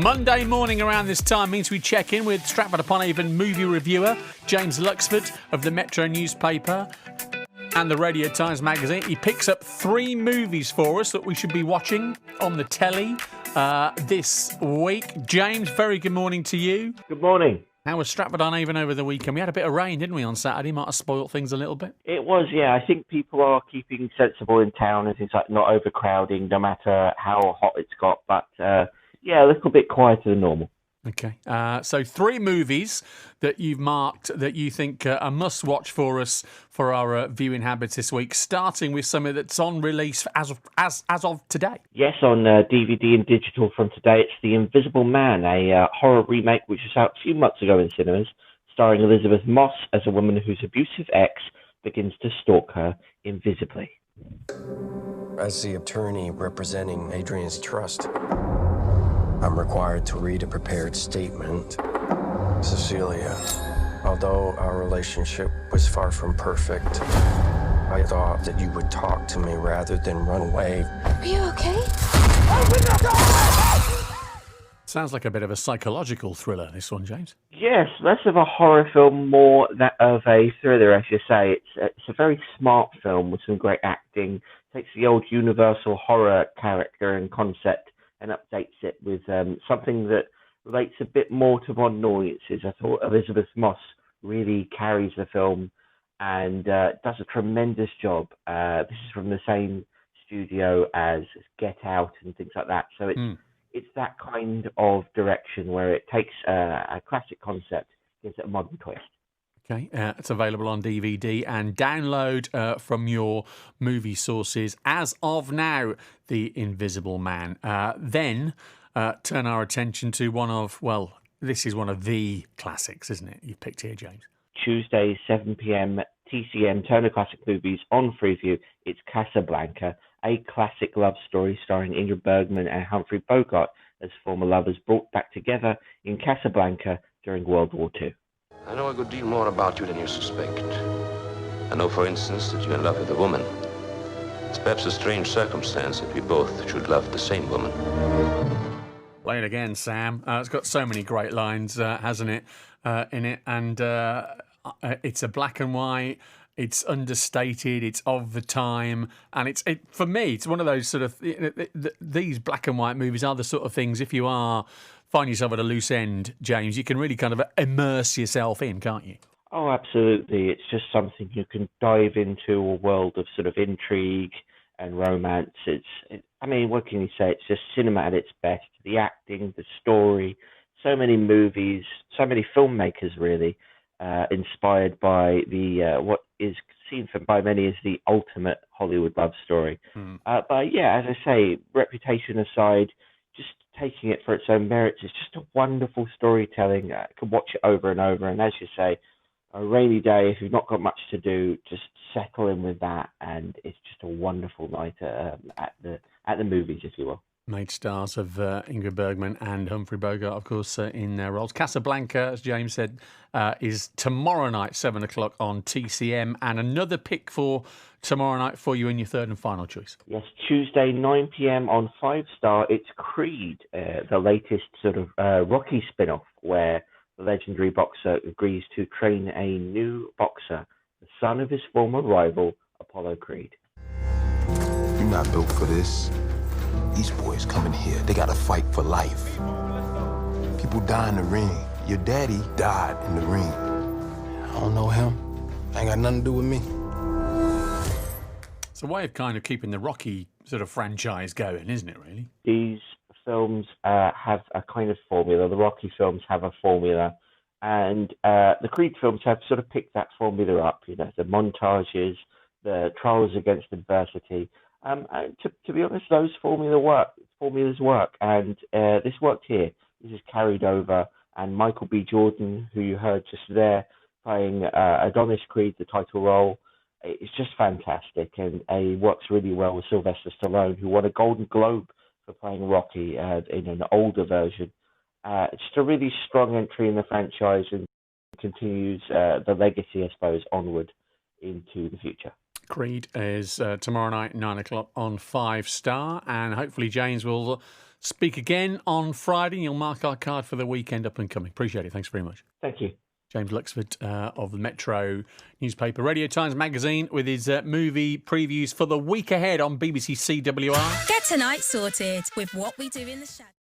Monday morning around this time means we check in with Stratford-upon-Avon movie reviewer James Luxford of the Metro newspaper and the Radio Times magazine. He picks up 3 movies for us that we should be watching on the telly this week. James, very good morning to you. Good morning. How was Stratford-on-Avon over the weekend? We had a bit of rain, didn't we, on Saturday? Might have spoilt things a little bit. It was, yeah. I think people are keeping sensible in town and things like not overcrowding, no matter how hot it's got. But, yeah, a little bit quieter than normal. Okay. So 3 movies that you've marked that you think are must-watch for us for our viewing habits this week, starting with something that's on release as of today. Yes, on DVD and digital from today, it's The Invisible Man, a horror remake which was out a few months ago in cinemas, starring Elizabeth Moss as a woman whose abusive ex begins to stalk her invisibly. As the attorney representing Adrian's trust, I'm required to read a prepared statement. Cecilia, although our relationship was far from perfect, I thought that you would talk to me rather than run away. Are you okay? Open the door! Sounds like a bit of a psychological thriller, this one, James. Yes, less of a horror film, more that of a thriller, as you say. It's a very smart film with some great acting. Takes the old Universal horror character and concept and updates it with something that relates a bit more to modern audiences. I thought Elizabeth Moss really carries the film and does a tremendous job. This is from the same studio as Get Out and things like that. So it's that kind of direction where it takes a classic concept, gives it a modern twist. Okay, it's available on DVD and download from your movie sources as of now, The Invisible Man. Then turn our attention to this is one of the classics, isn't it? You've picked here, James. Tuesday, 7 p.m, TCM, Turner Classic Movies on Freeview. It's Casablanca, a classic love story starring Ingrid Bergman and Humphrey Bogart as former lovers brought back together in Casablanca during World War II. I know a good deal more about you than you suspect. I know, for instance, that you're in love with a woman. It's perhaps a strange circumstance that we both should love the same woman. Play it again, Sam. It's got so many great lines, hasn't it, in it? And it's a black and white. It's understated. It's of the time, and for me, it's one of those sort of these black and white movies are the sort of things. If you find yourself at a loose end, James, you can really kind of immerse yourself in, can't you? Oh, absolutely. It's just something you can dive into, a world of sort of intrigue and romance. What can you say? It's just cinema at its best. The acting, the story, so many movies, so many filmmakers really inspired by what is seen by many as the ultimate Hollywood love story. But yeah, as I say, reputation aside, just taking it for its own merits, it's just a wonderful storytelling. I can watch it over and over, and as you say, a rainy day, if you've not got much to do, just settle in with that, and it's just a wonderful night at the movies, if you will. Made stars of Ingrid Bergman and Humphrey Bogart, of course, in their roles. Casablanca, as James said, is tomorrow night, 7 o'clock on TCM. And another pick for tomorrow night for you in your third and final choice. Yes, Tuesday, 9 p.m. on 5 Star. It's Creed, the latest sort of Rocky spin-off, where the legendary boxer agrees to train a new boxer, the son of his former rival, Apollo Creed. You're not built for this. These boys coming here, they gotta fight for life. People die in the ring. Your daddy died in the ring. I don't know him. Ain't got nothing to do with me. It's a way of kind of keeping the Rocky sort of franchise going, isn't it, really? These films have a kind of formula. The Rocky films have a formula. And the Creed films have sort of picked that formula up. You know, the montages, the trials against adversity. To be honest, those formulas work, and this worked here. This is carried over, and Michael B. Jordan, who you heard just there, playing Adonis Creed, the title role, it's just fantastic, and he works really well with Sylvester Stallone, who won a Golden Globe for playing Rocky in an older version. It's just a really strong entry in the franchise and continues the legacy, I suppose, onward into the future. Creed is tomorrow night, 9 o'clock on 5 Star, and hopefully James will Speak again on Friday. You'll mark our card for the weekend up and coming. Appreciate it. Thanks very much. Thank you. James Luxford of the Metro newspaper, Radio Times Magazine, with his movie previews for the week ahead on BBC CWR. Get tonight sorted with What We Do in the Shadows.